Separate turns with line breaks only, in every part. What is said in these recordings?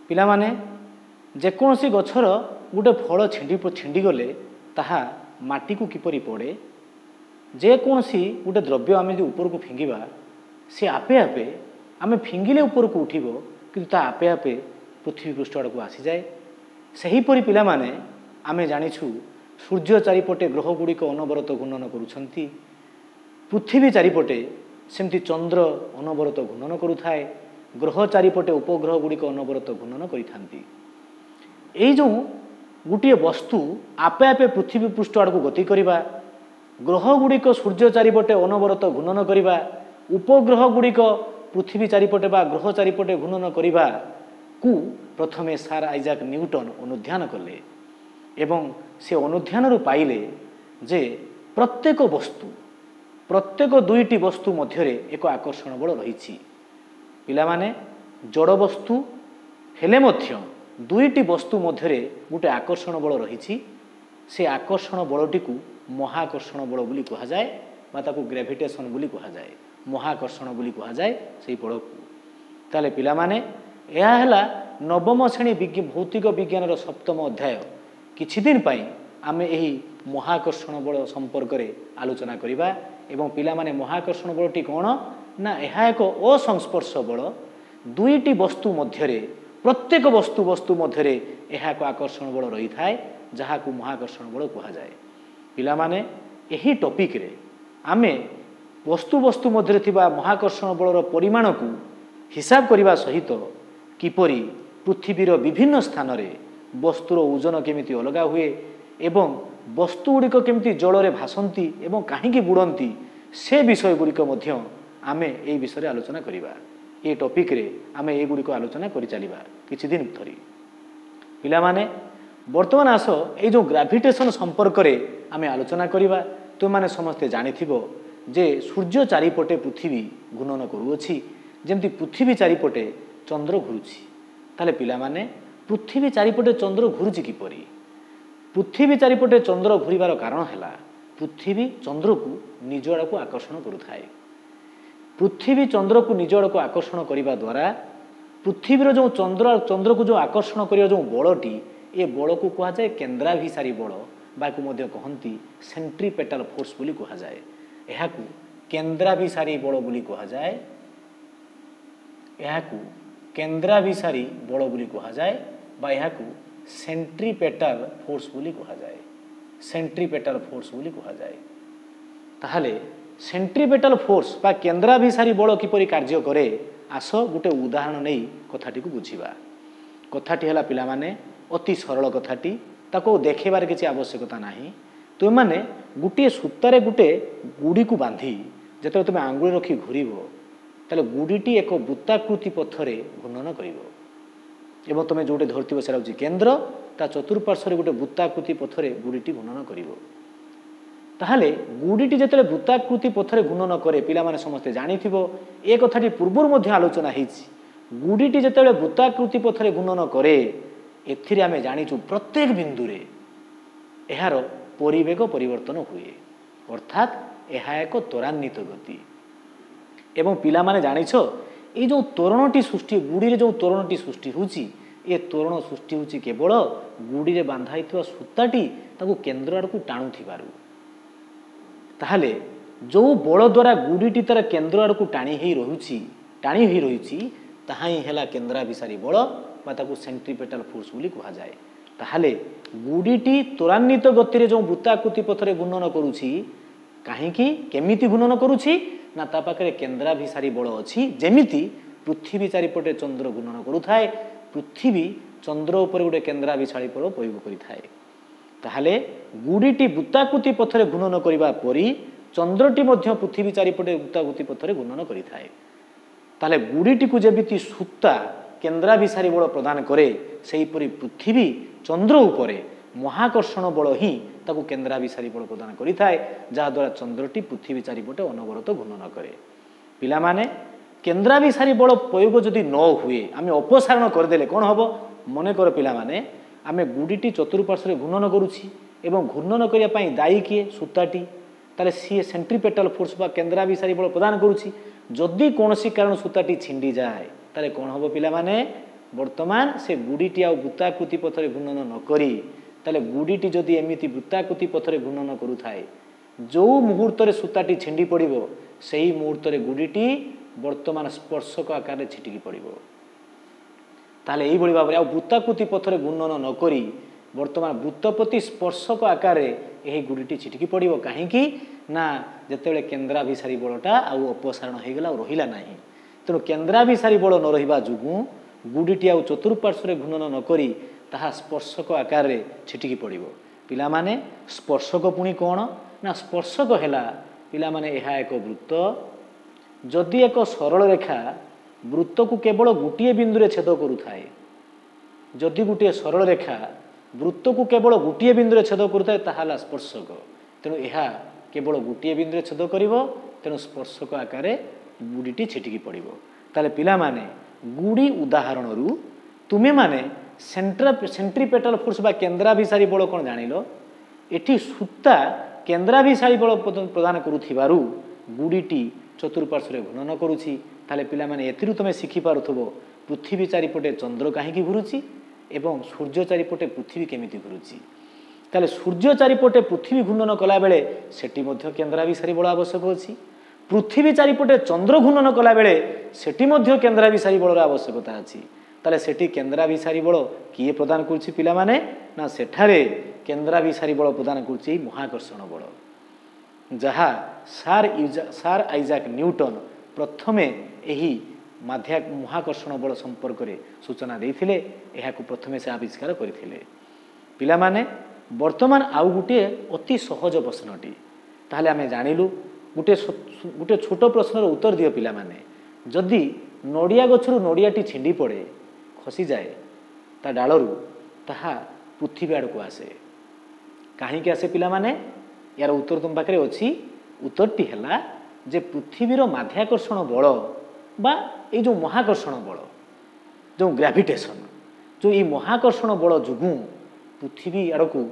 पिला माने जेकोसी गछर गोटे फल छिंडी गले ताहा माटी को किपरि पड़े जेकोसी गोटे द्रव्य आम ऊपर को फिंगिबा सी आपे आपे आम फिंगिले ऊपर को उठिबो किंतु ता आपे आपे पृथ्वी पृष्ठ आड़ को आसी जाए। सेहीपरि पिला माने आमे जानिछु सूर्य चारिपटे ग्रह गुड़िक अनवरत घूर्णन करुछंती पृथ्वी चारिपटे सेमती चंद्र अनवरत घूर्णन करुथाए ग्रह चारिपटे उपग्रह गुड़िक अनवरत घूर्णन करिथांती। एई जो गोटे वस्तु आपे आपे पृथ्वी पृष्ठ आड़ को गति करिबा ग्रह गुड़िक सूर्य चारिपटे अनवरत घूर्णन करिबा उपग्रह गुड़िक पृथ्वी चारिपटे बा ग्रह चारिपटे घूर्णन करिबा को प्रथमे सार आइजाक न्यूटन अनुध्यान कले एवं से अनुध्यान पाइले जे प्रत्येक वस्तु प्रत्येक दुईटी वस्तु मध्य एक आकर्षण बल रही पिला माने जड़ वस्तु हेले मध्य दुईटी वस्तु मध्य गोटे आकर्षण बल रही से आकर्षण बलटी को महाकर्षण बल बोली कहा जाए बा ताकू ग्रेविटेशन बोली कहा जाए महाकर्षण बोली कहा जाए से बल को ताले पिला माने यह है नवम श्रेणी भौतिक विज्ञान सप्तम अध्याय किछि दिन पाई आमे एही महाकर्षण बल संपर्क में आलोचना करिबा एवं पिला माने महाकर्षण बलटी कौन ना यह एक असंस्पर्श बल दुईटी वस्तु मध्य प्रत्येक वस्तु वस्तु मध्य यह एक आकर्षण बल रही थाए जहाँ को महाकर्षण बल कहा जाए। पिला माने एही टॉपिक रे आमे वस्तु वस्तु मध्य थिबा महाकर्षण बलर परिमाण को हिसाब करने सहित किपरि पृथ्वीर विभिन्न स्थान रे वस्तुर ओजन केमिति अलगा हुए एवं वस्तु गुड़िक केमिति जल भासंती एवं कहीं बुड़ती से विषय गुड़िक मध्य आमे ए विषय आलोचना करिबा। ए टॉपिक रे आमे ए गुड़िक आलोचना करि चलिबा किछि दिन धरी। पिला माने वर्तमान आस ए जो ग्रेविटेशन संपर्क रे आमे आलोचना करिबा। तुम माने समस्ते जानिथिबो जे सूर्य चारिपटे पृथ्वी घूर्णन करूअछि जेमती पृथ्वी चारिपटे चंद्र घुरुछि ताले पिला माने पृथ्वी चारिपटे चंद्र घुरुछि किपरि पृथ्वी चारिपटे चंद्र घुरिबार कारण है पृथ्वी चंद्र को निज आड़ को आकर्षण करुए पृथ्वी चंद्र को निज आड़ को आकर्षण करने द्वारा पृथ्वीर जो चंद्र को जो आकर्षण कर जो बलटी ये बल को कह जाए केन्द्राभिसारी बल बाकू मध्य कहती सेंट्रीपेटाल फोर्स बोली कह जाए यह केन्द्राभिसारी बल बोली कह जाए यह केन्द्राभिसारी बल बोली कह जाए बा यह सेंट्रीपेटाल फोर्स बोली कह जाए सेंट्रीपेटाल फोर्स बोली कह जाए। ताहले सेंट्रीपेटाल फोर्स बा केन्द्राभिसारी बल किपरि कार्य करे आस गोटे उदाहरण नहीं कथाटी को बुझिबा। कथाटी है पिला माने अति सरल कथाटी ताको देखेबार किसी आवश्यकता नहीं। तुम माने गोटे सूतारे गोटे गुड़ी को बांधी जब तुम आंगुली रखी घूरब ताले गुड़ीटी एक वृत्ताकृति पथरे घूर्णन करिवो एवं तुम जोटे धरती सेटा हूँ केन्द्र ता चतुर्पार्श्व गोटे वृत्ताकृति पथरे गुड़ीटी घूर्णन करिवो। ताहले गुड़ीटी जिते वृत्ताकृति पथरे घूर्णन करे पिला माने समस्ते जानिथिबो ए कथाटी पूर्वर मध्य आलोचना होईछि गुड़ीटी जिते वृत्ताकृति पथरे घूर्णन करे एथिरे आमे जानिछु प्रत्येक बिंदु रे एहार परिवेग परिवर्तन हुए अर्थात यह एक त्वरान्वित गति एवं पिला माने जानिछ ये जो तोरणटी सृष्टि गुड़ी रे जो तोरणटी सृष्टि होची ये तोरण सृष्टि होची केवल गुड़ी रे बांधा हितवा सूताटी ताकू केन्द्र आड़ को टाणु थिबारु ताहले जो बल द्वारा गुड़ीटी तार केन्द्र आड़ को टाणी ही रही ताहा ही हैला केन्द्राभिसारी बल बा ताकू सेंट्रीपेटाल फोर्स बोली कहा जाए। ताहले गुड़ीटी त्वरान्वित गति रे जो वृत्ताकृति पथरे घूर्णन करूची काहींकी केमिति घूर्णन करूची ना ता पाखरे केन्द्राभिसारी बल अच्छी जेमिति पृथ्वी चारिपटे चंद्र घूर्णन करुथाए पृथ्वी चंद्र उपर गोटे केन्द्राभिसारी बल प्रयोग करिथाए। ताहले गुड़ीटी वृत्ताकृति पथरे घूर्णन करिबा परी चंद्रटी मध्य पृथ्वी चारिपटे वृत्ताकृति पथरे घूर्णन करिथाए। ताहले गुड़ीटी को जेमिति सूता केन्द्राभिसारी बल प्रदान करे सेहीपरि पृथ्वी चंद्र उपरे महाकर्षण बल ही ताकू केन्द्राभिसारी बल प्रदान करिथाए जहाद्वारा चंद्रटी पृथ्वी चारिपटे अनवरत घूर्णन करे। पिला माने केन्द्राभिसारी बल प्रयोग जदि न हुए आम अपसारण करदेले कौन हम मन कर पिला माने आमे गुड़ीटी चतुर्पार्श्व घूर्णन करुछि एवं घूर्णन करने पाई दायी किए सूताटी ताले सी सेंट्रीपेटाल फोर्स बा केन्द्राभिसारी बल प्रदान करुछि जदि कौन कारण सूताटी छिंडी जाए ताले कौन हम पिला माने बर्तमान से गुड़ीटी आ वृत्ताकृति पथरे घूर्णन नकरी ताले गुड़ीटी जदि एमिति वृत्ताकृति पथरे घूर्णन करुथाए जो मुहूर्त सूताटी छिंडी पड़ो से ही मुहूर्त गुड़ीटी वर्तमान स्पर्शक आकार में छिटिकी पड़ो ताले यही भाव में वृत्ताकृति पथरे घूर्णन नकरी वर्तमान वृत्तप्रति स्पर्शक आकार यही गुड़ीटी छिटिकी पड़ो कहीं ना जिते केन्द्राभिसारी बलटा आउ अपसारण हो गला रहा ना तेणु केन्द्राभिसारी बल न रहा जो गुड़ीटी आउ चतुर्पार्श्व घूर्णन नकरी ताहा स्पर्शक आकार में छिटिकी पड़ो पिला माने स्पर्शक पुणी कौन ना स्पर्शक है पिला माने यह एक वृत्त जदि एक सरल रेखा वृत्त को केवल गोटे बिंदु छेद करुए जदि गोटे सरल रेखा वृत्त को केवल गोटे बिंदु छेद करुए ताहा स्पर्शक तेणु यह केवल गोटे बिंदु छेद कर तेणु स्पर्शक आकार गुड़ीटी छिटिकी पड़ो ताले पिला माने गुड़ी उदाहरण तुमे माने सेंट्रीपेटल फोर्स बा केन्द्राभिसारी बल कौन जानिल एठी सूता केन्द्राभिसारी बल प्रदान करुथिबारु गुड़ीटी चतुर्पार्श्व घूर्णन करुछि ताले पिला माने एथिरु तमे शिखि पारुथबो पृथ्वी चारिपटे चंद्र काहेकि घुरुछि एवं सूर्य चारिपटे पृथ्वी केमिति घुरुछि ताले सूर्य चारिपटे पृथ्वी घूर्णन कला बेले सेठी मध्य केन्द्राभिसारी बल आवश्यक अछि पृथ्वी चारिपटे चंद्र घूर्णन कला बेले सेठी मध्य केन्द्राभिसारी बलर आवश्यकता अछि ताले सेठी केन्द्राभिसारी बल किए प्रदान करुछि पिला माने ना सेठारे केन्द्राभिसारी बल प्रदान करुछि महाकर्षण बल जहा सार आइजाक न्यूटन प्रथमे एही महाकर्षण बल संपर्क में सूचना देथिले एहाकु प्रथमे से आविष्कार करथिले पिला माने वर्तमान आउ गुटे अति सहज प्रश्नटी ताहले आमे जानिलु गोटे छोट प्रश्नर उत्तर दियो पिला माने जदि नड़िया गछरु नड़ियाटी छिंडी पड़े खसी जाए ता डालरू ताहा पृथ्वी आड़ को आसे कहीं आसे पिला माने यार उत्तर तुम पाखे अच्छी उत्तरटी है जे पृथ्वीर माध्याकर्षण बल बा ये जो महाकर्षण बल जो ग्राविटेशन जो ये महाकर्षण बल जुगु पृथ्वी आड़ को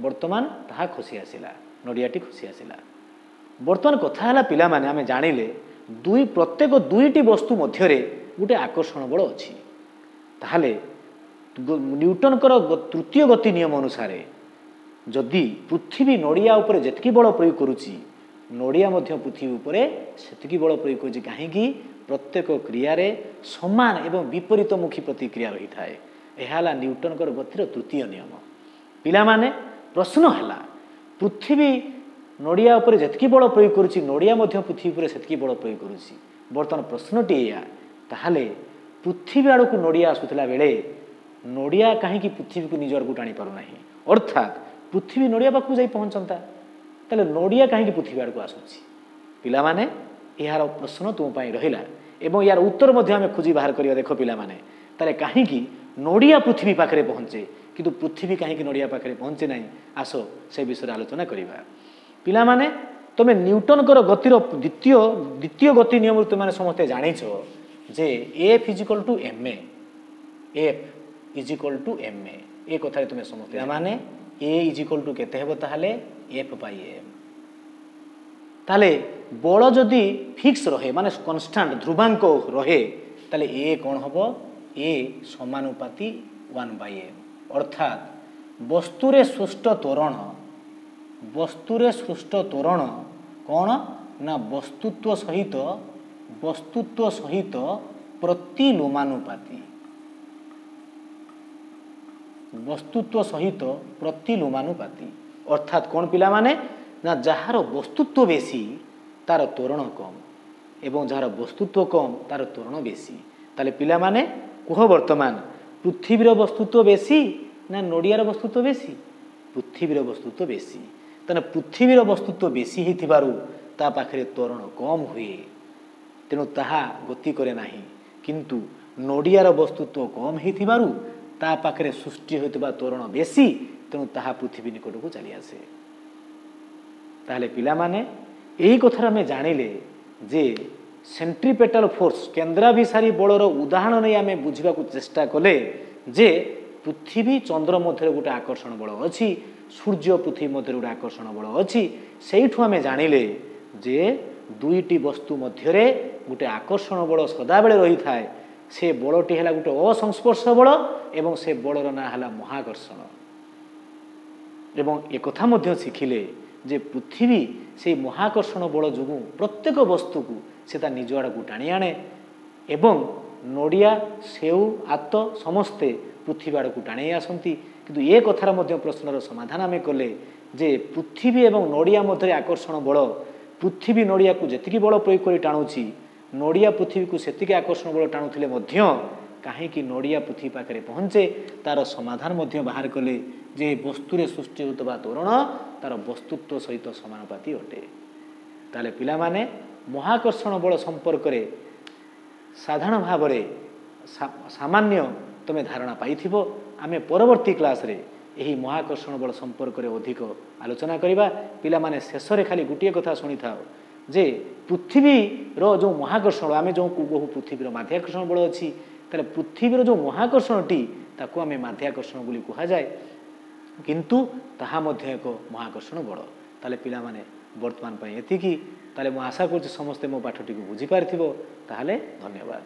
वर्तमान ताहा खसी आसिला नड़ियाटी खसी आसिला वर्तमान कथा है पिला माने आमे जानिले प्रत्येक दुईटी वस्तु मध्यरे गोटे आकर्षण बल अच्छी ताहले न्यूटन तृतीय गति नियम अनुसार जदि पृथ्वी नड़िया उपरे जेतकी बल प्रयोग करुची नड़िया मध्य पृथ्वी उपरे सेतकी बल प्रयोग करुची कहीं प्रत्येक क्रिया समान एवं विपरीतमुखी प्रतिक्रिया रही थाए यह न्यूटन गतिर तृतीय नियम पिला माने प्रश्न है पृथ्वी नड़िया उपरे जेतकी बल प्रयोग करुची नड़िया मध्य पृथ्वी उपरे सेतकी बल प्रयोग करुची बर्तमान प्रश्नटी या ताहले पृथ्वी आड़ को नड़िया आसुला बेले नड़िया कहीं पृथ्वी को निज आड़ को टाणी पारना अर्थात पृथ्वी नड़िया पाखु जाई पहुंचता ताले नड़िया कहीं पृथ्वी आड़ को आसुची पिला माने यार प्रश्न तुम रहिला एवं यार उत्तर मध्य आमे खोजी बाहर करिया देखो पिला माने ताले कहीं नड़िया पृथ्वी पाखरे पहुंचे किंतु पृथ्वी कहीं नड़िया पाखरे पहुंचे नहीं आस से विषय आलोचना करिबा पिला माने तमे न्यूटन गतिर द्वितीय गति नियम तुम समस्ते जानिछ जे F equal to M F equal to M ए कथा तुम समस्ते माने ए इजिकल टू केते हेबो ताहले एफ बाई एम ताले बल जदि फिक्स रहे माने कन्स्टांट ध्रुवांक रहे ताले ए कौन हबो ए समानुपाती 1/m अर्थात वस्तुरे सृष्ट त्वरण कौन ना वस्तुत्व सहित प्रतिलोमानुपाती अर्थात कौन पिला माने ना जार वस्तुत्व बेसी तार त्वरण कम एवं जार वस्तुत्व कम तार त्वरण बेसी ताले पिला माने कुह वर्तमान पृथ्वीर वस्तुत्व बेसी ना नड़ियार वस्तुत्व बेसी पृथ्वीर वस्तुत्व बेसी ताने पृथ्वीर वस्तुत्व बेसी हिथिबारु ता पाखरे त्वरण कम हुए तेणु ताहा गति करे नाही किंतु नड़ियार वस्तुत्व कम हिथिबारु ता पाखरे सृष्टि होइतबा त्वरण बेसी तेणु ताहा पृथ्वी निकट को चली आसे ताहले पिला माने यही कथा आमे जानिले जे सेंट्रीपेटल फोर्स केन्द्राभिसारी बलर उदाहरण नहीं आमे बुझा चेष्टा कले जे पृथ्वी चंद्र मध्य गोटे आकर्षण बल अच्छी सूर्य पृथ्वी मध्य गोटे आकर्षण बल अच्छी से आमे जानिले जे दुईटी वस्तु मध्य गोटे आकर्षण बल सदाबेले रही थाए से बलटी है गोटे असंस्पर्श बल एवं से बलर ना है महाकर्षण। एवं एक कथा शिखिले जे पृथ्वी से महाकर्षण बल जो प्रत्येक वस्तु को से निज आड़ को टाणी आणे एवं नड़िया सेऊ आत समस्ते पृथ्वी आड़ को टाणी आसती। किंतु ये कथार प्रश्नर समाधान आम कले जे पृथ्वी एवं नड़िया मध्य आकर्षण बल पृथ्वी नड़िया को जी बल प्रयोग कर टाणुची नड़िया पृथ्वी को सेतिक आकर्षण बल टाणुले कहीं नड़िया पृथ्वी पाखे पहुँचे तार समाधान बाहर कले जे वस्तुरे सृष्टि होता तोरण तार वस्तुत्व सहित समानुपाती अटे। ताले पिला माने महाकर्षण बल संपर्क में साधारण भाव सामान्य तुम धारणा पाई आमे परवर्ती क्लास रे यही महाकर्षण बल संपर्क में अधिक आलोचना करवा। पिला माने शेष रे खाली गोटे कथा शुणी था जे पृथ्वी रो जो महाकर्षण आमे जो कहू पृथ्वीर माध्याकर्षण बल अच्छी ताले पृथ्वीर जो महाकर्षणटी ताकू आमे माध्याकर्षण बोली कहा जाए किंतु ताहा मध्य एक महाकर्षण बल। ताले पिला माने वर्तमान एतिकी ताले मु आशा करुच्ची समस्ते मो पाठटी को बुझी पारिथिबो। ताहले धन्यवाद।